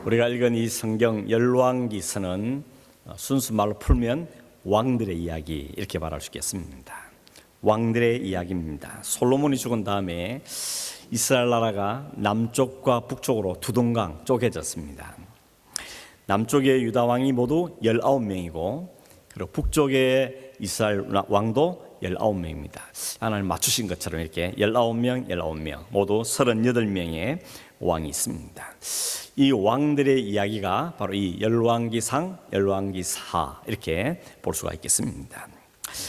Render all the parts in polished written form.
우리가 읽은 이 성경 열왕기서는 순수 말로 풀면 왕들의 이야기 이렇게 말할 수 있겠습니다. 왕들의 이야기입니다. 솔로몬이 죽은 다음에 이스라엘 나라가 남쪽과 북쪽으로 두 동강 쪼개졌습니다. 남쪽의 유다 왕이 모두 19명이고 그리고 북쪽의 이스라엘 왕도 19명입니다. 하나님 맞추신 것처럼 이렇게 19명, 19명 모두 38명의 왕이 있습니다. 이 왕들의 이야기가 바로 이 열왕기상, 열왕기사 이렇게 볼 수가 있겠습니다.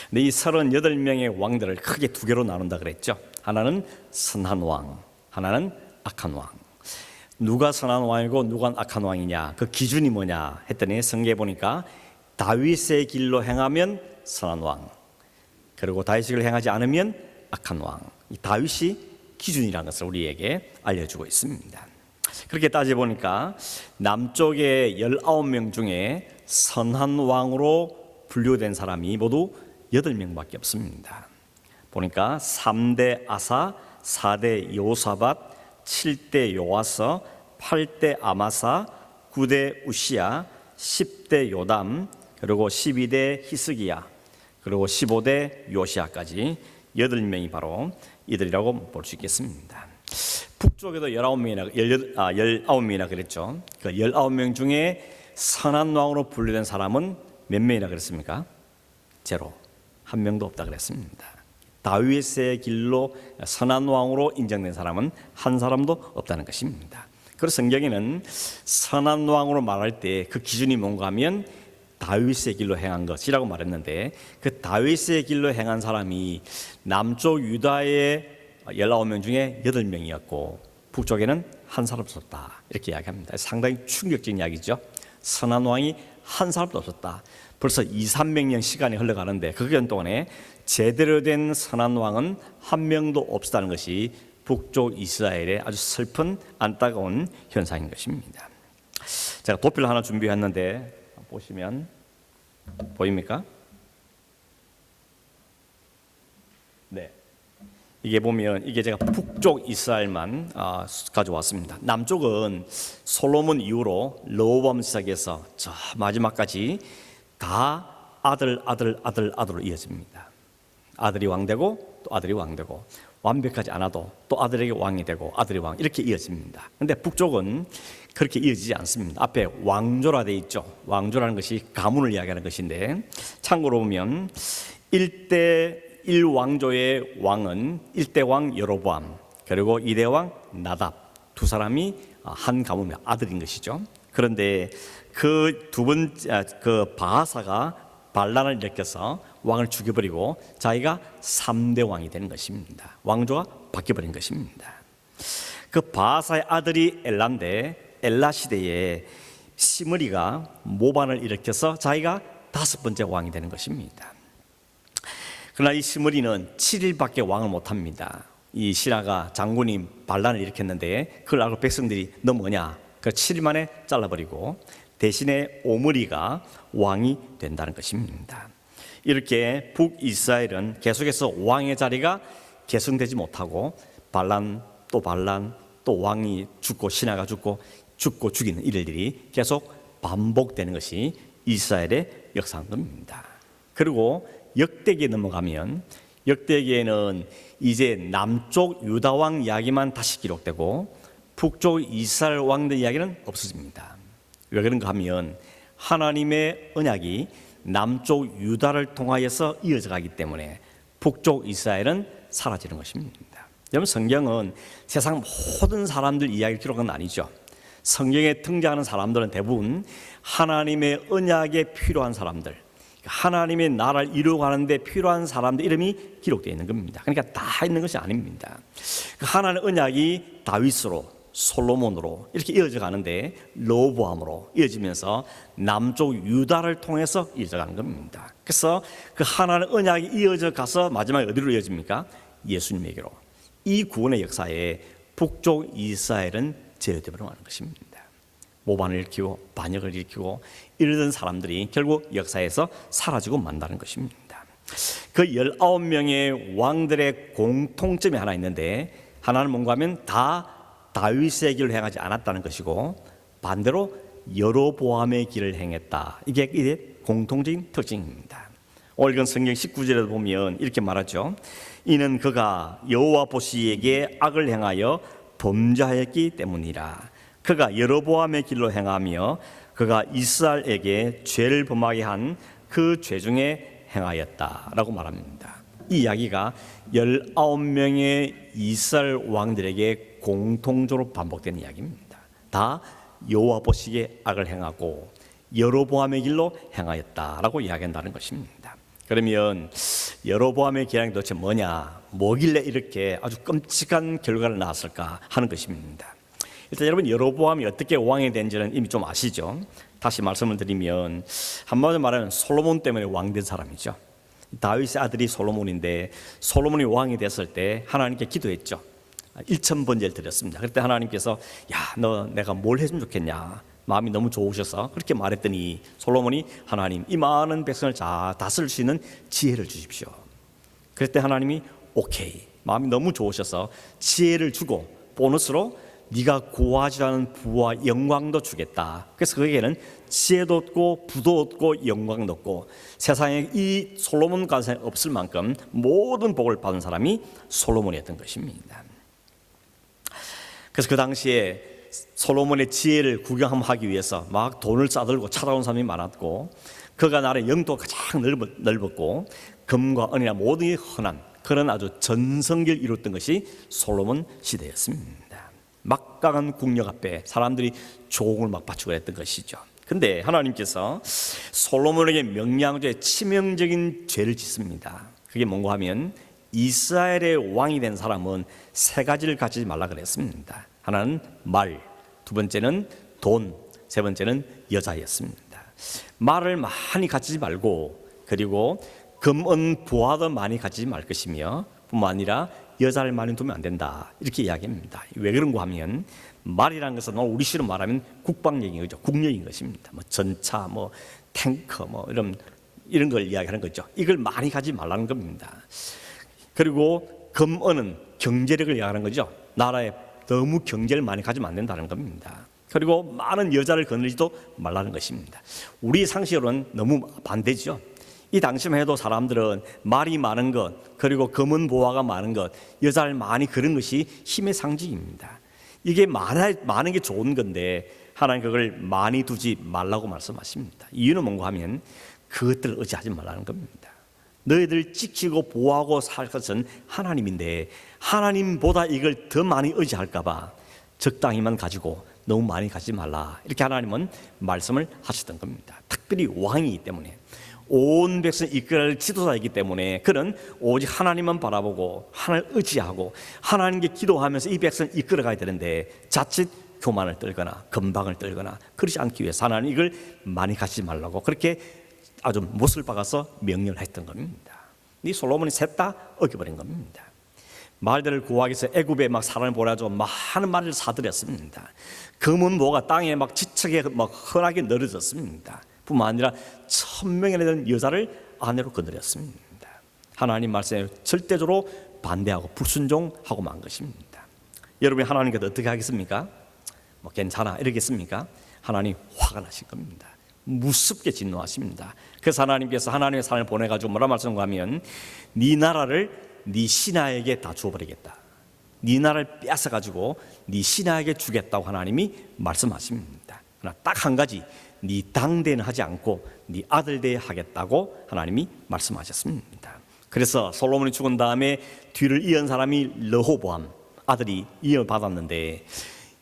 근데 이 38명의 왕들을 크게 두 개로 나눈다 그랬죠. 하나는 선한 왕, 하나는 악한 왕. 누가 선한 왕이고 누가 악한 왕이냐, 그 기준이 뭐냐 했더니 성경에 보니까 다윗의 길로 행하면 선한 왕, 그리고 다윗의 길로 행하지 않으면 악한 왕. 이 다윗이 기준이라는 것을 우리에게 알려주고 있습니다. 그렇게 따져보니까 남쪽의 19명 중에 선한 왕으로 분류된 사람이 모두 8명밖에 없습니다. 보니까 3대 아사, 4대 여호사밧, 7대 요아서, 8대 아마사, 9대 우시야, 10대 요담, 그리고 12대 히스기야, 그리고 15대 요시야까지 8명이 바로 이들이라고 볼 수 있겠습니다. 북쪽에도 19명이나 그랬죠. 그 19명 중에 선한 왕으로 분류된 사람은 몇 명이나 그랬습니까? 제로, 한 명도 없다 그랬습니다. 다윗의 길로 선한 왕으로 인정된 사람은 한 사람도 없다는 것입니다. 그래서 성경에는 선한 왕으로 말할 때 그 기준이 뭔가 하면 다윗의 길로 행한 것이라고 말했는데, 그 다윗의 길로 행한 사람이 남쪽 유다의 19명 중에 8명이었고 북쪽에는 한 사람도 없었다 이렇게 이야기합니다. 상당히 충격적인 이야기죠. 선한 왕이 한 사람도 없었다. 벌써 200~300년 시간이 흘러가는데 그 기간 동안에 제대로 된 선한 왕은 한 명도 없었다는 것이 북쪽 이스라엘의 아주 슬픈 안타까운 현상인 것입니다. 제가 도표를 하나 준비했는데 보시면 보입니까? 네. 이게 보면 이게 제가 북쪽 이스라엘만 가져왔습니다. 남쪽은 솔로몬 이후로 르호보암 시작해서 저 마지막까지 다 아들로 이어집니다. 아들이 왕되고 또 아들이 왕되고 완벽하지 않아도 또 아들에게 왕이 되고 아들이 왕 이렇게 이어집니다. 그런데 북쪽은 그렇게 이어지지 않습니다. 앞에 왕조라 되어 있죠. 왕조라는 것이 가문을 이야기하는 것인데 참고로 보면 1대 1왕조의 왕은 1대 왕 여로보암 그리고 2대 왕 나답 두 사람이 한 가문의 아들인 것이죠. 그런데 그 두 번째 그 바하사가 반란을 일으켜서 왕을 죽여버리고 자기가 3대 왕이 되는 것입니다. 왕조가 바뀌어버린 것입니다. 그 바하사의 아들이 엘라인데 엘라 시대에 시므리가 모반을 일으켜서 자기가 5번째 왕이 되는 것입니다. 그러나 이 시므리는 7일밖에 왕을 못합니다. 이 신하가 장군이 반란을 일으켰는데 그걸 알고 백성들이 너 뭐냐? 그 7일 만에 잘라버리고 대신에 오므리가 왕이 된다는 것입니다. 이렇게 북이스라엘은 계속해서 왕의 자리가 계승되지 못하고 반란 또 왕이 죽고 신하가 죽고 죽이는 일들이 계속 반복되는 것이 이스라엘의 역사입니다. 그리고 역대기에 넘어가면 역대기에는 이제 남쪽 유다 왕 이야기만 다시 기록되고 북쪽 이스라엘 왕들 이야기는 없어집니다. 왜 그런가 하면 하나님의 언약이 남쪽 유다를 통하여서 이어져 가기 때문에 북쪽 이스라엘은 사라지는 것입니다. 여러분 성경은 세상 모든 사람들 이야기를 기록한 건 아니죠. 성경에 등장하는 사람들은 대부분 하나님의 언약에 필요한 사람들, 하나님의 나라를 이루어가는 데 필요한 사람들 이름이 기록되어 있는 겁니다. 그러니까 다 있는 것이 아닙니다. 하나님의 언약이 다윗으로 솔로몬으로 이렇게 이어져 가는데 르호보암으로 이어지면서 남쪽 유다를 통해서 이어져 가는 겁니다. 그래서 그 하나님의 언약이 이어져 가서 마지막에 어디로 이어집니까? 예수님에게로. 이 구원의 역사에 북쪽 이스라엘은 제어되어 버리는 것입니다. 모반을 일으키고 반역을 일으키고 이러던 사람들이 결국 역사에서 사라지고 만다는 것입니다. 그 19명의 왕들의 공통점이 하나 있는데 하나는 뭔가 하면 다 다윗의 길로 행하지 않았다는 것이고 반대로 여로보암의 길을 행했다. 이게 공통적인 특징입니다. 오늘 읽은 성경 19절에 보면 이렇게 말하죠. 이는 그가 여호와 보시기에 악을 행하여 범죄하였기 때문이라. 그가 여로보암의 길로 행하며 그가 이스라엘에게 죄를 범하게 한 그 죄 중에 행하였다라고 말합니다. 이 이야기가 19명의 이스라엘 왕들에게 공통적으로 반복된 이야기입니다. 다 여호와 보시기에 악을 행하고 여로보암의 길로 행하였다라고 이야기한다는 것입니다. 그러면 여로보암의 길이 도대체 뭐냐, 뭐길래 이렇게 아주 끔찍한 결과를 낳았을까 하는 것입니다. 일단 여러분, 여로보암이 어떻게 왕이 된지는 이미 좀 아시죠? 다시 말씀을 드리면 한마디로 말하면 솔로몬 때문에 왕 된 사람이죠. 다윗의 아들이 솔로몬인데 솔로몬이 왕이 됐을 때 하나님께 기도했죠. 1,000번제를 드렸습니다. 그때 하나님께서 너 내가 뭘 해주면 좋겠냐, 마음이 너무 좋으셔서 그렇게 말했더니 솔로몬이 하나님, 이 많은 백성을 잘 다스릴 수 있는 지혜를 주십시오. 그때 하나님이 오케이, 마음이 너무 좋으셔서 지혜를 주고 보너스로 네가 구하지 않은 부와 영광도 주겠다. 그래서 그에게는 지혜도 얻고 부도 얻고 영광도 얻고 세상에 이 솔로몬 가운데 없을 만큼 모든 복을 받은 사람이 솔로몬이었던 것입니다. 그래서 그 당시에 솔로몬의 지혜를 구경하기 위해서 막 돈을 싸들고 찾아온 사람이 많았고, 그가 나라의 영토가 가장 넓었고 금과 은이나 모든 게 흔한 그런 아주 전성기를 이뤘던 것이 솔로몬 시대였습니다. 막강한 국력 앞에 사람들이 조공을 막 바치고 했던 것이죠. 근데 하나님께서 솔로몬에게 명령조에 치명적인 죄를 짓습니다. 그게 뭔가 하면 이스라엘의 왕이 된 사람은 세 가지를 가지지 말라 그랬습니다. 하나는 말, 두 번째는 돈, 세 번째는 여자였습니다. 말을 많이 가지지 말고, 그리고 금, 은, 부화도 많이 가지지 말 것이며 뿐만 아니라 여자를 많이 두면 안 된다, 이렇게 이야기합니다. 왜 그런가 하면 말이라는 것은 우리식으로 말하면 국방력인 거죠. 국력인 것입니다. 뭐 전차, 뭐 탱커, 뭐 이런 걸 이야기하는 거죠. 이걸 많이 가지 말라는 겁니다. 그리고 금은은 경제력을 이야기하는 거죠. 나라에 너무 경제를 많이 가지면 안 된다는 겁니다. 그리고 많은 여자를 거느리지도 말라는 것입니다. 우리 상식으로는 너무 반대죠. 이 당시만 해도 사람들은 말이 많은 것, 그리고 금은 보화가 많은 것, 여자를 많이 그런 것이 힘의 상징입니다. 이게 많은 게 좋은 건데 하나님 그걸 많이 두지 말라고 말씀하십니다. 이유는 뭔가 하면 그것들을 의지하지 말라는 겁니다. 너희들 지키고 보호하고 살 것은 하나님인데 하나님보다 이걸 더 많이 의지할까 봐 적당히만 가지고 너무 많이 가지지 말라, 이렇게 하나님은 말씀을 하셨던 겁니다. 특별히 왕이기 때문에, 온 백성 이끌어갈 지도자이기 때문에 그는 오직 하나님만 바라보고 하나님을 의지하고 하나님께 기도하면서 이 백성을 이끌어가야 되는데 자칫 교만을 떨거나 건방을 떨거나 그러지 않기 위해서 하나님 이걸 많이 가지지 말라고 그렇게 아주 못을 박아서 명령을 했던 겁니다. 이 솔로몬이 셋 다 어겨버린 겁니다. 말들을 구하기 위해서 애굽에 막 사람을 보내가지고 많은 말을 사들였습니다. 금은 뭐가 땅에 막 지척에 막 흔하게 늘어졌습니다. 뿐만 아니라 1,000명이나 되는 여자를 아내로 거느렸습니다. 하나님 말씀에 절대적으로 반대하고 불순종하고 만 것입니다. 여러분이 하나님께서 어떻게 하겠습니까? 뭐 괜찮아 이러겠습니까? 하나님 화가 나실 겁니다. 무섭게 진노하십니다. 그래서 하나님께서 하나님의 사람을 보내가지고 뭐라 말씀하면 네 나라를 네 신하에게 다 주어버리겠다. 네 나라를 뺏어가지고 네 신하에게 주겠다고 하나님이 말씀하십니다. 그러나 딱 한 가지, 네 당대는 하지 않고 네 아들 대에 하겠다고 하나님이 말씀하셨습니다. 그래서 솔로몬이 죽은 다음에 뒤를 이은 사람이 르호보암 아들이 이을 받았는데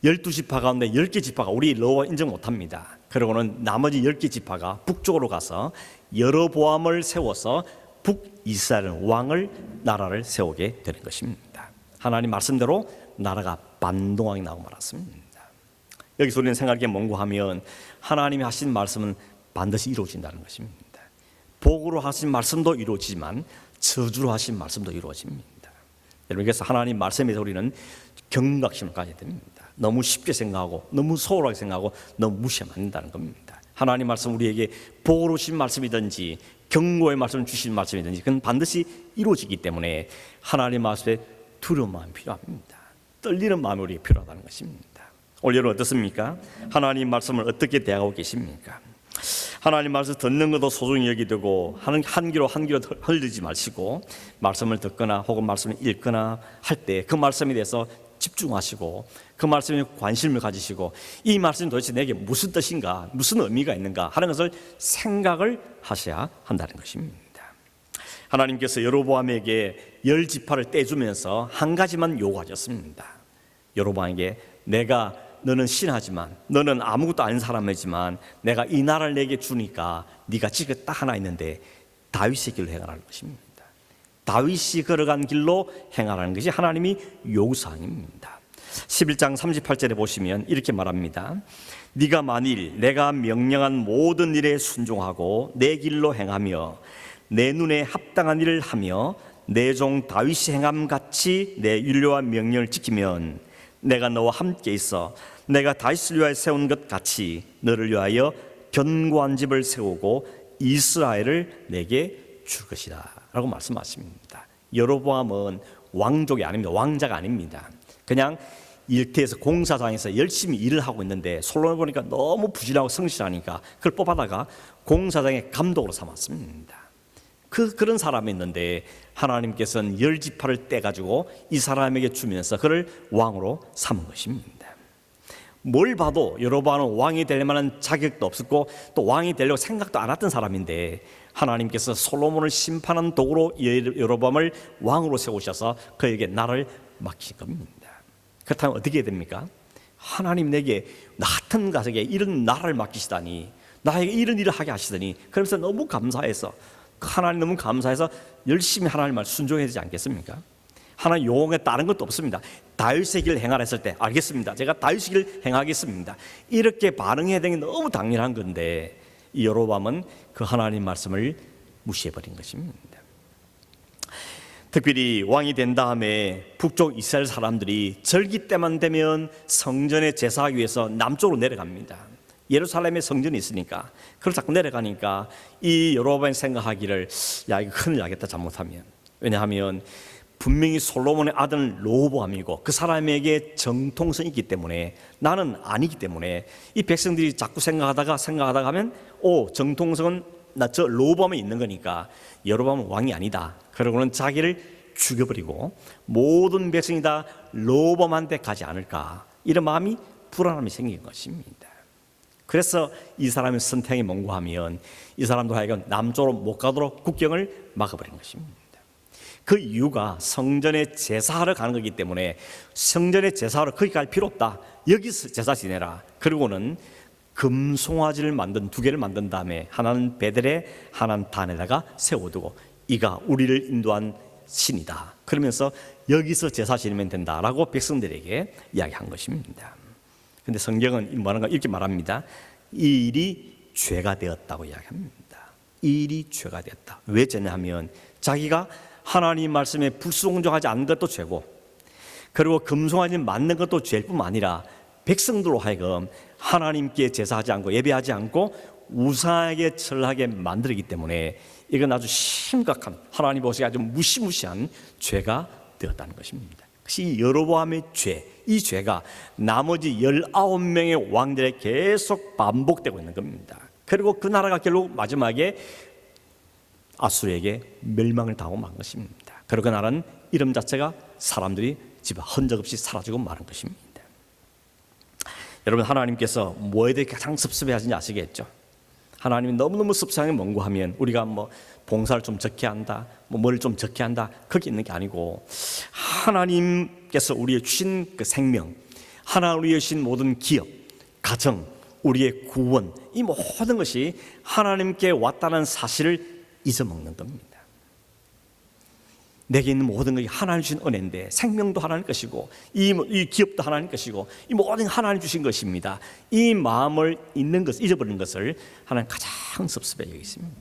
12지파 가운데 10개 지파가 우리 르호보암 인정 못합니다. 그리고는 나머지 10개 지파가 북쪽으로 가서 여로보암을 세워서 북이스라엘 왕을 나라를 세우게 되는 것입니다. 하나님 말씀대로 나라가 반동하게 나오고 말았습니다. 여기서 우리는 생각할 게 뭔가 하면 하나님이 하신 말씀은 반드시 이루어진다는 것입니다. 복으로 하신 말씀도 이루어지지만 저주로 하신 말씀도 이루어집니다. 여러분, 그래서 하나님 말씀에서 우리는 경각심을 가져야 됩니다. 너무 쉽게 생각하고 너무 소홀하게 생각하고 너무 무시하면 안 된다는 겁니다. 하나님 말씀 우리에게 복으로 주신 말씀이든지 경고의 말씀을 주신 말씀이든지 그건 반드시 이루어지기 때문에 하나님 말씀에 두려운 마음이 필요합니다. 떨리는 마음이 우리에게 필요하다는 것입니다. 올 여러분 어떻습니까? 하나님 말씀을 어떻게 대하고 계십니까? 하나님 말씀 듣는 것도 소중히 여기되고 한 귀로 흘리지 마시고 말씀을 듣거나 혹은 말씀을 읽거나 할 때 그 말씀에 대해서 집중하시고 그 말씀에 관심을 가지시고 이 말씀이 도대체 내게 무슨 뜻인가, 무슨 의미가 있는가 하는 것을 생각을 하셔야 한다는 것입니다. 하나님께서 여로보암에게 10지파를 떼주면서 한 가지만 요구하셨습니다. 여로보암에게 너는 신하지만 너는 아무것도 아닌 사람이지만 내가 이 나라를 내게 주니까 네가 지금 딱 하나 있는데 다윗의 길로 행하라는 것입니다. 다윗이 걸어간 길로 행하라는 것이 하나님이 요구사항입니다. 11장 38절에 보시면 이렇게 말합니다. 네가 만일 내가 명령한 모든 일에 순종하고 내 길로 행하며 내 눈에 합당한 일을 하며 내 종 다윗이 행함같이 내 율례와 명령을 지키면 내가 너와 함께 있어 내가 다윗을 위하여 세운 것 같이 너를 위하여 견고한 집을 세우고 이스라엘을 내게 줄 것이다 라고 말씀하십니다. 여로보암은 왕족이 아닙니다. 왕자가 아닙니다. 그냥 일터에서 공사장에서 열심히 일을 하고 있는데 솔로몬을 보니까 너무 부지런하고 성실하니까 그걸 뽑아다가 공사장의 감독으로 삼았습니다. 그런 사람이 있는데 하나님께서는 10지파를 떼가지고 이 사람에게 주면서 그를 왕으로 삼은 것입니다. 뭘 봐도 여로보암은 왕이 될 만한 자격도 없었고 또 왕이 되려고 생각도 안 했던 사람인데 하나님께서 솔로몬을 심판한 도구로 여로보암을 왕으로 세우셔서 그에게 나라를 맡긴 겁니다. 그렇다면 어떻게 해야 됩니까? 하나님 내게 나 같은 가족에 이런 나라를 맡기시다니, 나에게 이런 일을 하게 하시더니, 그러면서 너무 감사해서 하나님 너무 감사해서 열심히 하나님 말 순종해야 되지 않겠습니까? 하나님 요구에 다른 것도 없습니다. 다윗의 길을 행하라 했을 때 알겠습니다. 제가 다윗의 길을 행하겠습니다. 이렇게 반응해야 되는 게 너무 당연한 건데 이 여로보암은 그 하나님 말씀을 무시해버린 것입니다. 특별히 왕이 된 다음에 북쪽 이스라엘 사람들이 절기 때만 되면 성전에 제사하기 위해서 남쪽으로 내려갑니다. 예루살렘에 성전이 있으니까 그걸 자꾸 내려가니까 이 여로보암이 생각하기를 야 이거 큰일 나겠다 잘못하면. 왜냐하면 분명히 솔로몬의 아들 르호보암이고 그 사람에게 정통성이 있기 때문에 나는 아니기 때문에 이 백성들이 자꾸 생각하다가 하면 정통성은 저 르호보암에 있는 거니까 여로보암은 왕이 아니다. 그러고는 자기를 죽여버리고 모든 백성이 다 르호보암한테 가지 않을까 이런 마음이 불안함이 생긴 것입니다. 그래서 이 사람의 선택이 뭔가 하면 이 사람도 하여금 남쪽으로 못 가도록 국경을 막아버린 것입니다. 그 이유가 성전에 제사하러 가는 거기 때문에 성전에 제사하러 거기 갈 필요 없다. 여기서 제사 지내라. 그리고는 금송아지를 만든 2개를 만든 다음에 하나는 베델에 하나는 단에다가 세워두고 이가 우리를 인도한 신이다. 그러면서 여기서 제사 지내면 된다라고 백성들에게 이야기한 것입니다. 그런데 성경은 뭐라는가 이렇게 말합니다. 이 일이 죄가 되었다고 이야기합니다. 이 일이 죄가 되었다. 왜 죄냐 하면 자기가 하나님 말씀에 불순종하지 않는 것도 죄고 그리고 금송아지 만든 것도 죄일 뿐만 아니라 백성들로 하여금 하나님께 제사하지 않고 예배하지 않고 우상에게 절하게 만들기 때문에 이건 아주 심각한 하나님 보시기에 아주 무시무시한 죄가 되었다는 것입니다. 그것이 여로보암의 죄, 이 죄가 나머지 19명의 왕들에 계속 반복되고 있는 겁니다. 그리고 그 나라가 결국 마지막에 아수르에게 멸망을 당하고 만 것입니다. 그리고 그 나라는 이름 자체가 사람들이 집에 흔적 없이 사라지고 마는 것입니다. 여러분 하나님께서 뭐에 대해 가장 섭섭해하시는지 아시겠죠? 하나님이 너무너무 섭섭하게 뭔고 하면 우리가 봉사를 좀 적게 한다, 뭐를 좀 적게 한다 그게 있는 게 아니고 하나님께서 우리의 주신 그 생명, 하나님 우리의 주신 모든 기업, 가정, 우리의 구원 이 모든 것이 하나님께 왔다는 사실을 잊어먹는 겁니다. 내게 있는 모든 것이 하나님 주신 은혜인데 생명도 하나님 것이고 이 기업도 하나님 것이고 이 모든 하나님 주신 것입니다. 이 마음을 잊어버리는 것을 하나님 가장 섭섭해 여기십니다.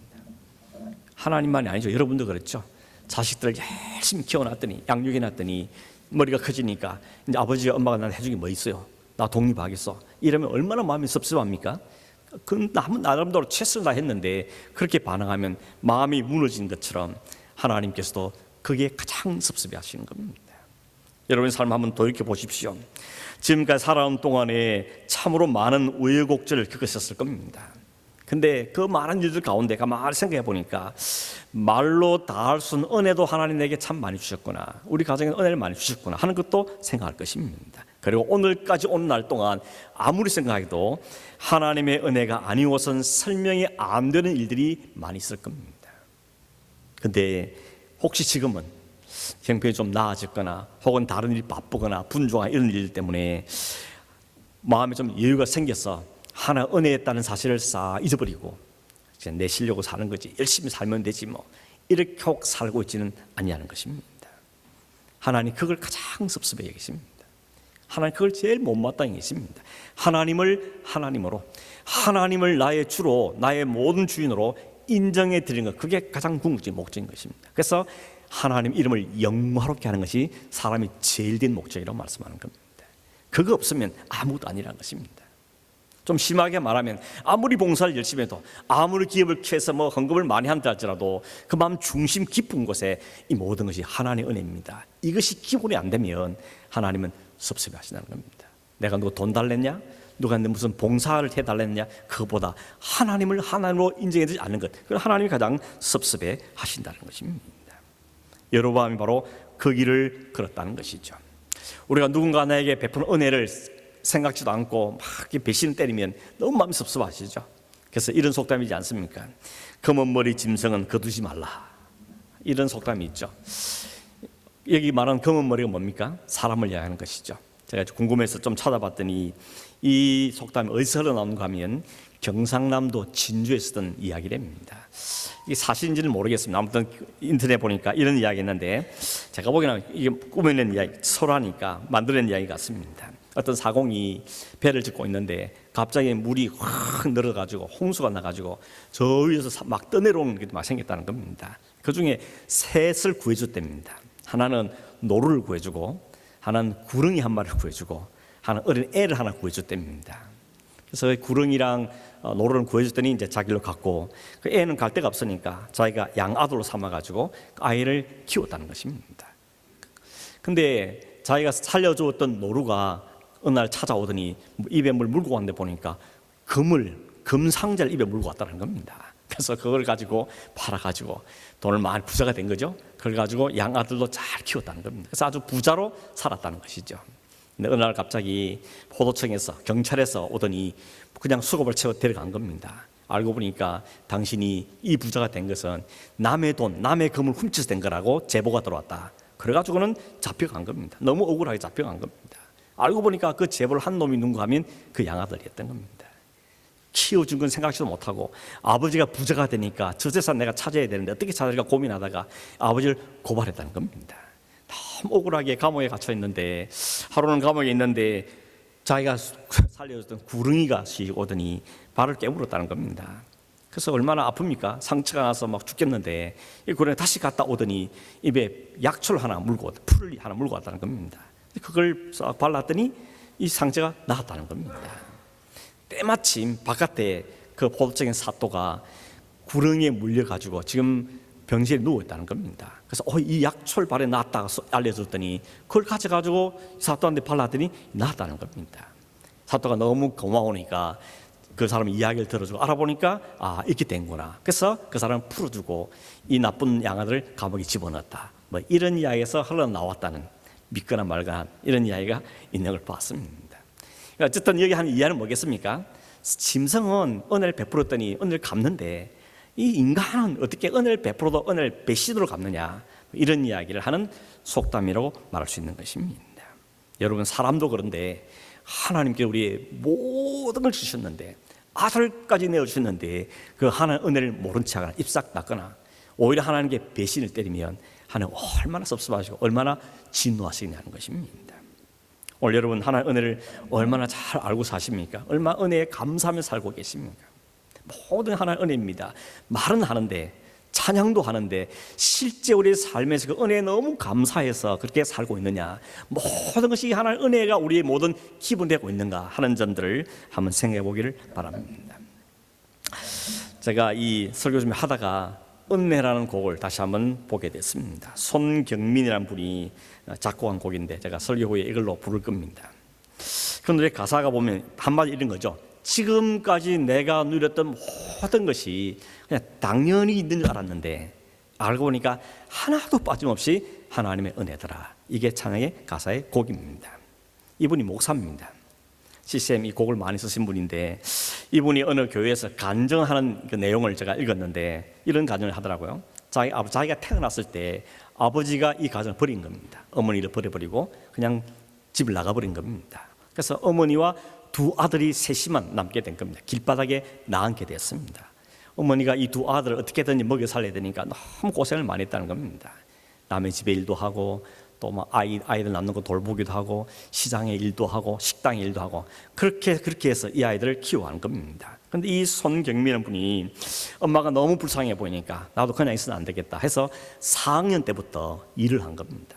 하나님만이 아니죠. 여러분도 그렇죠. 자식들을 열심히 키워놨더니 양육해놨더니 머리가 커지니까 이제 아버지와 엄마가 나한테 해준 게 뭐 있어요? 나 독립하겠어. 이러면 얼마나 마음이 섭섭합니까? 그 나름대로 최선을 다했는데 그렇게 반응하면 마음이 무너진 것처럼 하나님께서도 그게 가장 섭섭해 하시는 겁니다. 여러분의 삶 한번 돌이켜 보십시오. 지금까지 살아온 동안에 참으로 많은 우여곡절을 겪으셨을 겁니다. 근데 그 많은 일들 가운데 가만히 생각해 보니까 말로 다 할 수 없는 은혜도 하나님 내게 참 많이 주셨구나, 우리 가정에 은혜를 많이 주셨구나 하는 것도 생각할 것입니다. 그리고 오늘까지 오는 날 동안 아무리 생각해도 하나님의 은혜가 아니고선 설명이 안 되는 일들이 많이 있을 겁니다. 근데 혹시 지금은 형편이 좀 나아졌거나 혹은 다른 일이 바쁘거나 분주한 이런 일 때문에 마음에 좀 여유가 생겨서 하나 은혜였다는 사실을 싹 잊어버리고 이제 내 실력으로 사는 거지, 열심히 살면 되지 뭐, 이렇게 혹 살고 있지는 아니하는 것입니다. 하나님 그걸 가장 섭섭해 여기십니다. 하나님 그걸 제일 못마땅히 계십니다. 하나님을 하나님으로, 하나님을 나의 주로, 나의 모든 주인으로 인정해 드리는 것, 그게 가장 궁극적인 목적인 것입니다. 그래서 하나님 이름을 영화롭게 하는 것이 사람이 제일 된 목적이라고 말씀하는 겁니다. 그거 없으면 아무것도 아니라는 것입니다. 좀 심하게 말하면 아무리 봉사를 열심히 해도, 아무리 기업을 키워서 뭐 헌금을 많이 한다 할지라도 그 마음 중심 깊은 곳에 이 모든 것이 하나님의 은혜입니다. 이것이 기본이 안 되면 하나님은 섭섭해 하신다는 겁니다. 내가 누가 돈 달랬냐, 누가 무슨 봉사를 해달랬냐, 그것보다 하나님을 하나님으로 인정해 주지 않는 것, 그걸 하나님이 가장 섭섭해 하신다는 것입니다. 여로보암이 바로 그 길을 걸었다는 것이죠. 우리가 누군가 나에게 베푼 은혜를 생각지도 않고 막 배신을 때리면 너무 마음이 섭섭하시죠. 그래서 이런 속담이지 않습니까? 검은 머리 짐승은 거두지 말라, 이런 속담이 있죠. 여기 말하는 검은 머리가 뭡니까? 사람을 이야기하는 것이죠. 제가 궁금해서 좀 찾아봤더니 이 속담이 어디서 흘러나오는가 하면 경상남도 진주에 쓰던 이야기랍니다. 이게 사실인지는 모르겠습니다. 아무튼 인터넷 보니까 이런 이야기 있는데, 제가 보기에는 이게 꾸며낸 이야기, 설화니까 만들어낸 이야기 같습니다. 어떤 사공이 배를 짓고 있는데 갑자기 물이 확 늘어가지고 홍수가 나가지고 저 위에서 막 떠내려오는 게 막 생겼다는 겁니다. 그 중에 셋을 구해줬답니다. 하나는 노루를 구해주고, 하나는 구렁이 한 마리를 구해주고, 하나는 어린 애를 하나 구해줬답니다. 그래서 구렁이랑 노루를 구해줬더니 이제 자기로 갔고, 그 애는 갈 데가 없으니까 자기가 양아들로 삼아가지고 그 아이를 키웠다는 것입니다. 근데 자기가 살려주었던 노루가 어느 날 찾아오더니 입에 물 물고 왔는데 보니까 금상자를 입에 물고 왔다는 겁니다. 그래서 그걸 가지고 팔아가지고 돈을 많이 부자가 된 거죠. 그걸 가지고 양아들도 잘 키웠다는 겁니다. 그래서 아주 부자로 살았다는 것이죠. 근데 어느 날 갑자기 포도청에서, 경찰에서 오더니 그냥 수갑을 채워 데려간 겁니다. 알고 보니까 당신이 이 부자가 된 것은 남의 돈, 남의 금을 훔쳐서 된 거라고 제보가 들어왔다. 그래가지고는 잡혀간 겁니다. 너무 억울하게 잡혀간 겁니다. 알고 보니까 그 제보를 한 놈이 누군가 하면 그 양아들이었던 겁니다. 키워준 건 생각지도 못하고 아버지가 부자가 되니까 저 재산 내가 찾아야 되는데 어떻게 찾을까 고민하다가 아버지를 고발했다는 겁니다. 너무 억울하게 감옥에 갇혀 있는데, 하루는 감옥에 있는데 자기가 살려줬던 구렁이가 오더니 발을 깨물었다는 겁니다. 그래서 얼마나 아픕니까? 상처가 나서 막 죽겠는데 이 구렁이 다시 갔다 오더니 입에 약초를 하나 물고, 풀을 하나 물고 왔다는 겁니다. 그걸 싹 발랐더니 이 상처가 나았다는 겁니다. 때마침 바깥에 그 포도청의 사또가 구렁이에 물려가지고 지금 병실에 누워있다는 겁니다. 그래서 이 약초를 발에 놨다가 알려줬더니 그걸 가져가지고 사또한테 발랐더니 나았다는 겁니다. 사또가 너무 고마우니까 그 사람 이야기를 들어주고 알아보니까 이렇게 된구나. 그래서 그 사람을 풀어주고 이 나쁜 양아들을 감옥에 집어넣었다. 뭐 이런 이야기에서 흘러나왔다는, 믿거나 말거나 이런 이야기가 있는 걸 봤습니다. 어쨌든 여기 하는 이야기는 뭐겠습니까? 짐승은 은혜를 베풀었더니 은혜를 갚는데 이 인간은 어떻게 은혜를 베풀어도 은혜를 배신으로 갚느냐, 이런 이야기를 하는 속담이라고 말할 수 있는 것입니다. 여러분, 사람도 그런데 하나님께 우리의 모든 걸 주셨는데, 아들까지 내어주셨는데 그 하나님 은혜를 모른 척 하거나 입싹 닦거나 오히려 하나님께 배신을 때리면 하나님 얼마나 섭섭하시고 얼마나 진노하시냐는 것입니다. 오늘 여러분, 하나님 은혜를 얼마나 잘 알고 사십니까? 얼마나 은혜에 감사하며 살고 계십니까? 모든 하나님 은혜입니다. 말은 하는데, 찬양도 하는데 실제 우리의 삶에서 그 은혜에 너무 감사해서 그렇게 살고 있느냐, 모든 것이 하나님 은혜가 우리의 모든 기본 되고 있는가 하는 점들을 한번 생각해 보기를 바랍니다. 제가 이 설교 좀 하다가 은혜라는 곡을 다시 한번 보게 됐습니다. 손경민이라는 분이 작곡한 곡인데 제가 설교 후에 이걸로 부를 겁니다. 그런데 가사가 보면 한마디 이런 거죠. 지금까지 내가 누렸던 모든 것이 그냥 당연히 있는 줄 알았는데 알고 보니까 하나도 빠짐없이 하나님의 은혜더라. 이게 찬양의 가사의 곡입니다. 이분이 목사입니다. CCM 이 곡을 많이 쓰신 분인데 이분이 어느 교회에서 간증하는 그 내용을 제가 읽었는데 이런 간증을 하더라고요. 자기가 태어났을 때 아버지가 이 가정을 버린 겁니다. 어머니를 버려버리고 그냥 집을 나가버린 겁니다. 그래서 어머니와 두 아들이 셋이만 남게 된 겁니다. 길바닥에 나앉게 됐습니다. 어머니가 이 두 아들을 어떻게든지 먹여 살려야 되니까 너무 고생을 많이 했다는 겁니다. 남의 집에 일도 하고 또 뭐 아이들 낳는 거 돌보기도 하고 시장의 일도 하고 식당의 일도 하고 그렇게 해서 이 아이들을 키워가는 겁니다. 그런데 이 손경미라는 분이 엄마가 너무 불쌍해 보이니까 나도 그냥 있으면 안 되겠다 해서 4학년 때부터 일을 한 겁니다.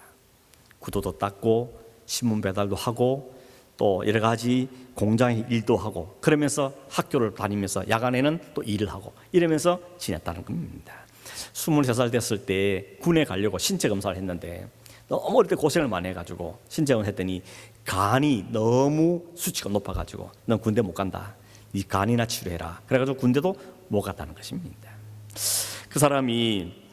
구두도 닦고 신문 배달도 하고 또 여러 가지 공장의 일도 하고 그러면서 학교를 다니면서 야간에는 또 일을 하고 이러면서 지냈다는 겁니다. 23살 됐을 때 군에 가려고 신체 검사를 했는데 너무 어릴 때 고생을 많이 해가지고 신체 검사를 했더니 간이 너무 수치가 높아가지고 넌 군대 못 간다. 네 간이나 치료해라. 그래가지고 군대도 못 갔다는 것입니다. 그 사람이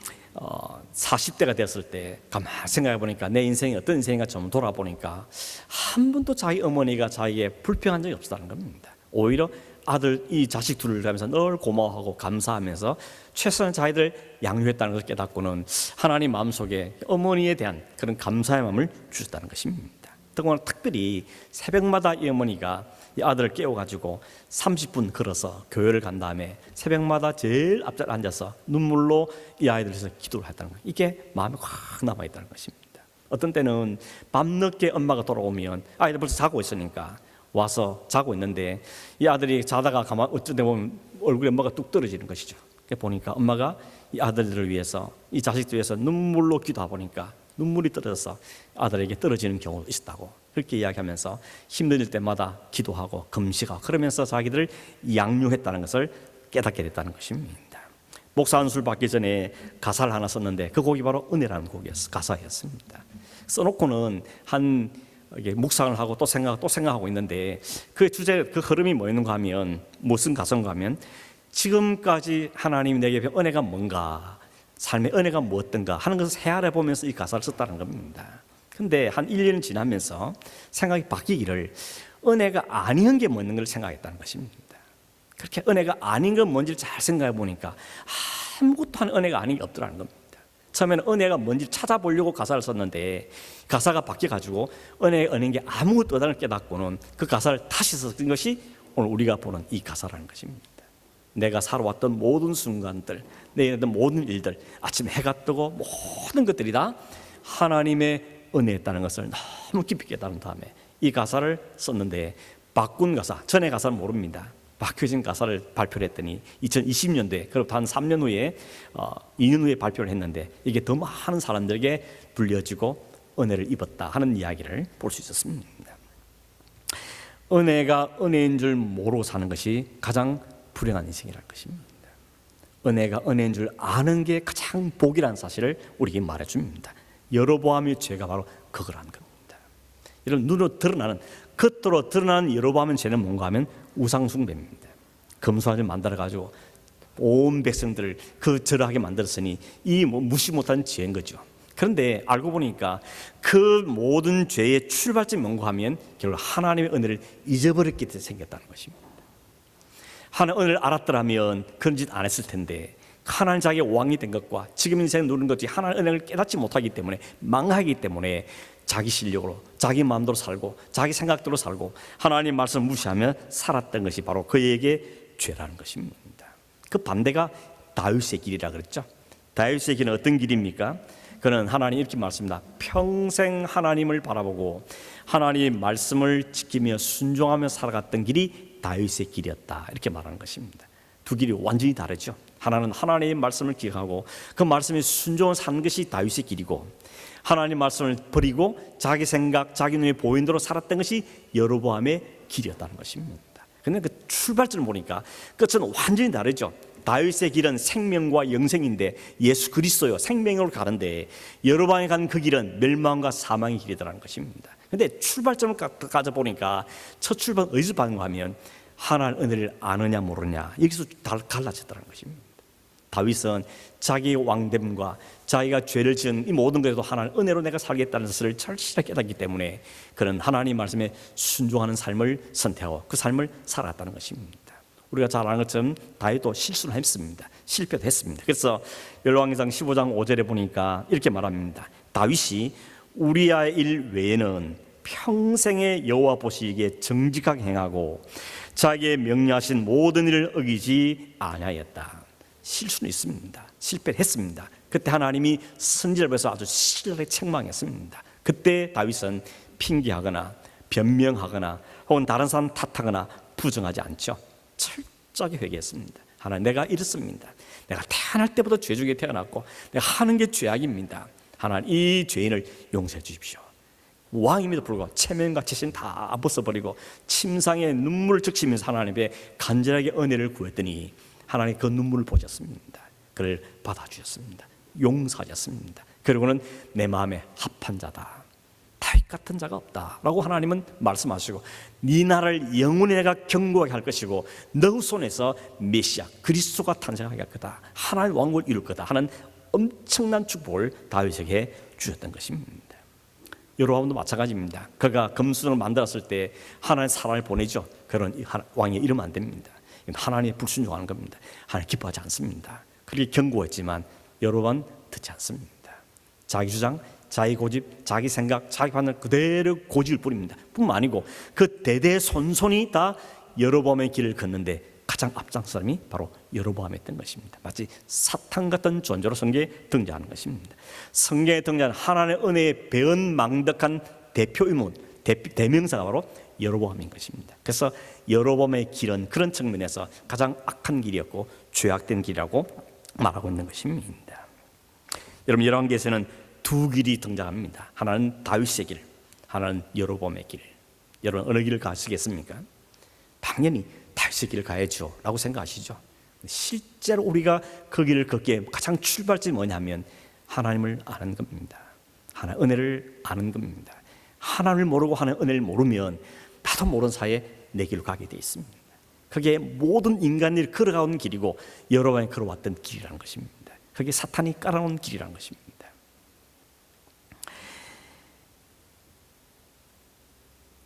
40대가 됐을 때 가만히 생각해 보니까 내 인생이 어떤 인생인가 좀 돌아보니까 한 번도 자기 어머니가 자기에게 불평한 적이 없었다는 겁니다. 오히려 아들 이 자식 둘을 가면서 늘 고마워하고 감사하면서 최선을 자기들 양육했다는 것을 깨닫고는 하나님 마음속에 어머니에 대한 그런 감사의 마음을 주셨다는 것입니다. 특별히 새벽마다 이 어머니가 이 아들을 깨워가지고 30분 걸어서 교회를 간 다음에 새벽마다 제일 앞자리에 앉아서 눈물로 이 아이들을 위해서 기도를 했다는 거예요. 이게 마음에 확 남아있다는 것입니다. 어떤 때는 밤늦게 엄마가 돌아오면 아이들 벌써 자고 있으니까 와서 자고 있는데 이 아들이 자다가 가만 어쩌다 보면 얼굴에 뭐가 뚝 떨어지는 것이죠. 보니까 엄마가 이 아들들을 위해서 이 자식들 위해서 눈물로 기도하다 보니까 눈물이 떨어져서 아들에게 떨어지는 경우도 있었다고 그렇게 이야기하면서 힘들 때마다 기도하고 금식하고 그러면서 자기들을 양육했다는 것을 깨닫게 됐다는 것입니다. 목사 안수를 받기 전에 가사를 하나 썼는데 그 곡이 바로 은혜라는 가사였습니다. 써놓고는 묵상을 하고 또 생각하고 있는데 그 주제, 그 흐름이 뭐였는가 하면 무슨 가사인가 하면 지금까지 하나님이 내게 은혜가 뭔가 삶의 은혜가 무엇든가 하는 것을 헤아려 보면서 이 가사를 썼다는 겁니다. 근데 한 1년 지나면서 생각이 바뀌기를 은혜가 아닌 게 뭔 걸 생각했다는 것입니다. 그렇게 은혜가 아닌 건 뭔지를 잘 생각해 보니까 아무것도 한 은혜가 아닌 게 없더라는 겁니다. 처음에는 은혜가 뭔지 찾아보려고 가사를 썼는데 가사가 바뀌어가지고 은혜가 아닌 게 아무것도 없다는 걸 깨닫고는 그 가사를 다시 쓴 것이 오늘 우리가 보는 이 가사라는 것입니다. 내가 살아왔던 모든 순간들, 내 했던 모든 일들, 아침에 해가 뜨고 모든 것들이 다 하나님의 은혜였다는 것을 너무 깊이 깨달은 다음에 이 가사를 썼는데 바꾼 가사, 전에 가사는 모릅니다. 바뀌어진 가사를 발표를 했더니 2020년도에 그로부터 한 3년 후에 2년 후에 발표를 했는데 이게 더 많은 사람들에게 불려지고 은혜를 입었다 하는 이야기를 볼 수 있었습니다. 은혜가 은혜인 줄 모르고 사는 것이 가장 불행한 인생이라는 것입니다. 은혜가 은혜인 줄 아는 게 가장 복이라는 사실을 우리에게 말해줍니다. 여로보암의 죄가 바로 그거라는 겁니다. 이런 눈으로 드러나는 겉으로 드러나는 여로보암의 죄는 뭔가 하면 우상숭배입니다. 금수화를 만들어가지고 온 백성들을 그 절하게 만들었으니 이 무시 못한 죄인 거죠. 그런데 알고 보니까 그 모든 죄의 출발점이 뭔가 하면 결국 하나님의 은혜를 잊어버렸기 때문에 생겼다는 것입니다. 하나님의 은혜를 알았더라면 그런 짓 안 했을 텐데 하나님 자기의 왕이 된 것과 지금 인생을 누리는 것이 하나님의 은혜를 깨닫지 못하기 때문에 망하기 때문에 자기 실력으로 자기 마음대로 살고 자기 생각대로 살고 하나님 말씀을 무시하며 살았던 것이 바로 그에게 죄라는 것입니다. 그 반대가 다윗의 길이라 그랬죠. 다윗의 길은 어떤 길입니까? 그는 하나님 이렇게 말씀합니다. 평생 하나님을 바라보고 하나님의 말씀을 지키며 순종하며 살아갔던 길이 다윗의 길이었다 이렇게 말하는 것입니다. 두 길이 완전히 다르죠. 하나는 하나님의 말씀을 기억하고 그 말씀에 순종을 사는 것이 다윗의 길이고 하나님 말씀을 버리고 자기 생각, 자기 눈에 보이는 대로 살았던 것이 여로보암의 길이었다는 것입니다. 그런데 그 출발점을 보니까 끝은 완전히 다르죠. 다윗의 길은 생명과 영생인데 예수 그리스도요 생명으로 가는데 여로보암이 간 그 길은 멸망과 사망의 길이라는 것입니다. 근데 출발점을 가져보니까 첫 출발 어디서 받는가 하면 하나님의 은혜를 아느냐 모르냐 여기서 갈라졌다는 것입니다. 다윗은 자기의 왕됨과 자기가 죄를 지은 이 모든 것에도 하나님의 은혜로 내가 살겠다는 것을 절실하게 깨닫기 때문에 그는 하나님 말씀에 순종하는 삶을 선택하고 그 삶을 살았다는 것입니다. 우리가 잘 아는 것처럼 다윗도 실수를 했습니다. 실패도 했습니다. 그래서 열왕기상 15장 5절에 보니까 이렇게 말합니다. 다윗이 우리아의 일 외에는 평생의 여호와 보시기에 정직하게 행하고 자기의 명령하신 모든 일을 어기지 아니하였다. 실수는 있습니다. 실패했습니다. 그때 하나님이 선지자를 보여서 아주 신랄하게 책망했습니다. 그때 다윗은 핑계하거나 변명하거나 혹은 다른 사람 탓하거나 부정하지 않죠. 철저하게 회개했습니다. 하나님, 내가 이렇습니다. 내가 태어날 때부터 죄 중에 태어났고 내가 하는 게 죄악입니다. 하나님, 이 죄인을 용서해 주십시오. 왕임에도 불구하고 체면과 체신 다 벗어버리고 침상에 눈물을 적시면서 하나님의 간절하게 은혜를 구했더니 하나님 그 눈물을 보셨습니다. 그를 받아주셨습니다. 용서하셨습니다. 그리고는 내 마음에 합한 자다, 다윗 같은 자가 없다라고 하나님은 말씀하시고 네 나라를 영원히 내가 견고하게 할 것이고 너 손에서 메시아 그리스도가 탄생하게 할 거다, 하나님의 왕국을 이룰 거다 하는 엄청난 축복을 다윗에게 주셨던 것입니다. 여로보암도 마찬가지입니다. 그가 금수저를 만들었을 때 하나님 사람을 보내죠. 그런 왕이 이러면 안 됩니다. 하나님의 불순종하는 겁니다. 하나님 기뻐하지 않습니다. 그렇게 경고했지만 여로보암은 듣지 않습니다. 자기 주장, 자기 고집, 자기 생각, 자기 판단 그대로 고집을 부립니다. 뿐만 아니고 그 대대손손이 다 여로보암의 길을 걷는데 가장 앞장 사람이 바로 여로보암이었던 것입니다. 마치 사탄 같은 존재로 성경에 등장하는 것입니다. 성경에 등장하는 하나님의 은혜의 배은망덕한 대표 인물, 대명사가 바로 여로보암인 것입니다. 그래서 여로보암의 길은 그런 측면에서 가장 악한 길이었고 죄악된 길이라고 말하고 있는 것입니다. 여러분, 열왕기에서는 두 길이 등장합니다. 하나는 다윗의 길, 하나는 여로보암의 길. 여러분, 어느 길을 가시겠습니까? 당연히 다윗의 길을 가야죠 라고 생각하시죠. 실제로 우리가 그 길을 걷기에 가장 출발점이 뭐냐면 하나님을 아는 겁니다. 하나님의 은혜를 아는 겁니다. 하나님을 모르고 하나님의 은혜를 모르면 나도 모르는 사이에 내 길로 가게 되어 있습니다. 그게 모든 인간들이 걸어가는 길이고 여러분이 걸어왔던 길이라는 것입니다. 그게 사탄이 깔아놓은 길이라는 것입니다.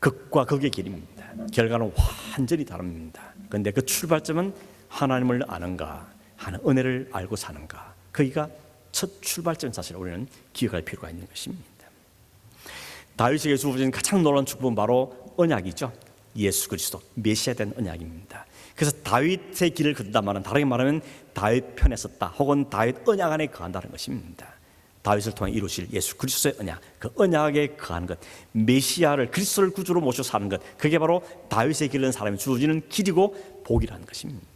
극과 극의 길입니다. 결과는 완전히 다릅니다. 그런데 그 출발점은 하나님을 아는가, 하나님의 은혜를 알고 사는가, 거기가 첫 출발점 사실 우리는 기억할 필요가 있는 것입니다. 다윗에게 주어진 가장 놀라운 축복은 바로 언약이죠. 예수 그리스도 메시아에 대한 언약입니다. 그래서 다윗의 길을 걷는다 말은 다르게 말하면 다윗 편에 섰다 혹은 다윗 언약 안에 거한다는 것입니다. 다윗을 통해 이루실 예수 그리스도의 언약, 그 언약에 거하는 것, 메시아를 그리스도를 구주로 모셔 사는 것, 그게 바로 다윗의 길을 걷는 사람이 주어지는 길이고 복이라는 것입니다.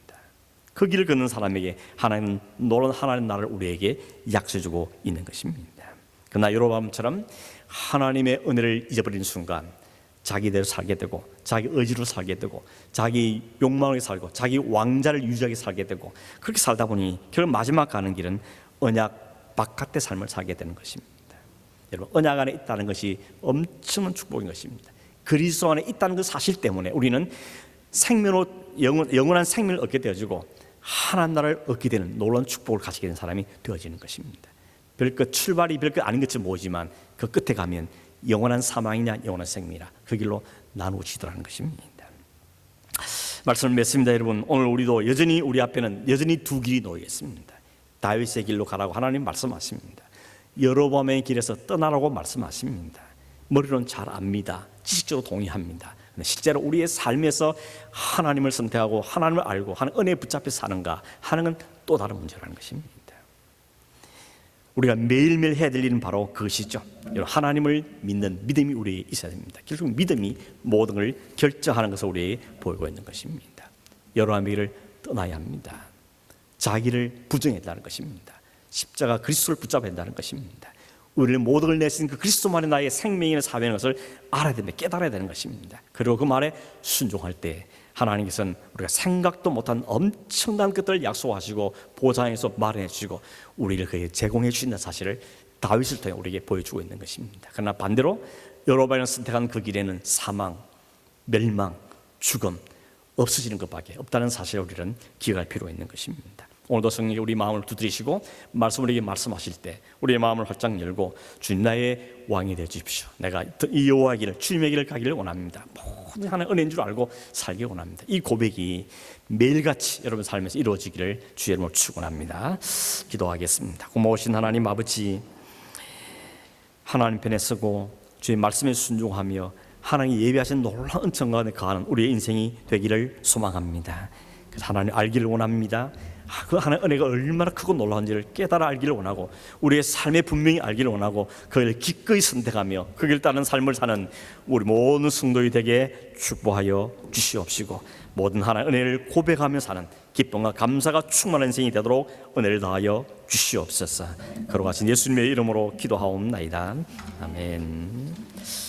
그 길을 걷는 사람에게 하나님은 놀라운 하나님 나라를 우리에게 약속해주고 있는 것입니다. 그러나 여로보암처럼 하나님의 은혜를 잊어버리는 순간 자기대로 살게 되고 자기 의지로 살게 되고 자기 욕망을 살고 자기 왕자를 유지하게 살게 되고 그렇게 살다 보니 결국 마지막 가는 길은 언약 바깥의 삶을 살게 되는 것입니다. 여러분, 언약 안에 있다는 것이 엄청난 축복인 것입니다. 그리스도 안에 있다는 그 사실 때문에 우리는 생명으로 영원한 생명을 얻게 되어지고 하나님 나라를 얻게 되는 놀라운 축복을 가지게 된 사람이 되어지는 것입니다. 별것 출발이 별것 아닌 것처럼 보이지만 그 끝에 가면 영원한 사망이냐 영원한 생명이라 그 길로 나누어지더라는 것입니다. 말씀을 맺습니다. 여러분, 오늘 우리도 여전히 우리 앞에는 여전히 두 길이 놓여 있습니다. 다윗의 길로 가라고 하나님 말씀하십니다. 여로보암의 길에서 떠나라고 말씀하십니다. 머리로는 잘 압니다. 지식적으로 동의합니다. 실제로 우리의 삶에서 하나님을 선택하고 하나님을 알고 하는 은혜에 붙잡혀 사는가 하는 건 또 다른 문제라는 것입니다. 우리가 매일매일 해야 될 일은 바로 그것이죠. 하나님을 믿는 믿음이 우리에 있어야 됩니다. 결국 믿음이 모든 걸 결정하는 것을 우리에게 보이고 있는 것입니다. 여로보암의 길을 떠나야 합니다. 자기를 부정해야 한다는 것입니다. 십자가 그리스도를 붙잡아야 한다는 것입니다. 우리를 모든 걸 내신 그 그리스도만이 나의 생명이나 사명인 것을 알아야 됩니다. 깨달아야 되는 것입니다. 그리고 그 말에 순종할 때 하나님께서는 우리가 생각도 못한 엄청난 것들을 약속하시고 보장해서 마련해 주시고 우리를 그에 제공해 주신다는 사실을 다윗을 통해 우리에게 보여주고 있는 것입니다. 그러나 반대로 여로보암이 선택한 그 길에는 사망, 멸망, 죽음, 없어지는 것밖에 없다는 사실을 우리는 기억할 필요가 있는 것입니다. 오늘도 성령이 우리 마음을 두드리시고 말씀을 우리에게 말씀하실 때 우리의 마음을 활짝 열고 주님 나의 왕이 되어 주십시오. 내가 이 여호와의 길을 주님의 길을 가기를 원합니다. 모든 하나의 은혜인 줄 알고 살기 원합니다. 이 고백이 매일같이 여러분 삶에서 이루어지기를 주의 이름으로 축원합니다. 기도하겠습니다. 고마우신 하나님 아버지, 하나님 편에 서고 주의 말씀에 순종하며 하나님이 예비하신 놀라운 은총 가운데 거하는 우리의 인생이 되기를 소망합니다. 그래서 하나님 알기를 원합니다. 그 하나님의 은혜가 얼마나 크고 놀라운지를 깨달아 알기를 원하고 우리의 삶에 분명히 알기를 원하고 그를 기꺼이 선택하며 그 길 따른 삶을 사는 우리 모든 성도들이 되게 축복하여 주시옵시고 모든 하나님의 은혜를 고백하며 사는 기쁨과 감사가 충만한 인생이 되도록 은혜를 다하여 주시옵소서. 거룩하신 예수님의 이름으로 기도하옵나이다. 아멘.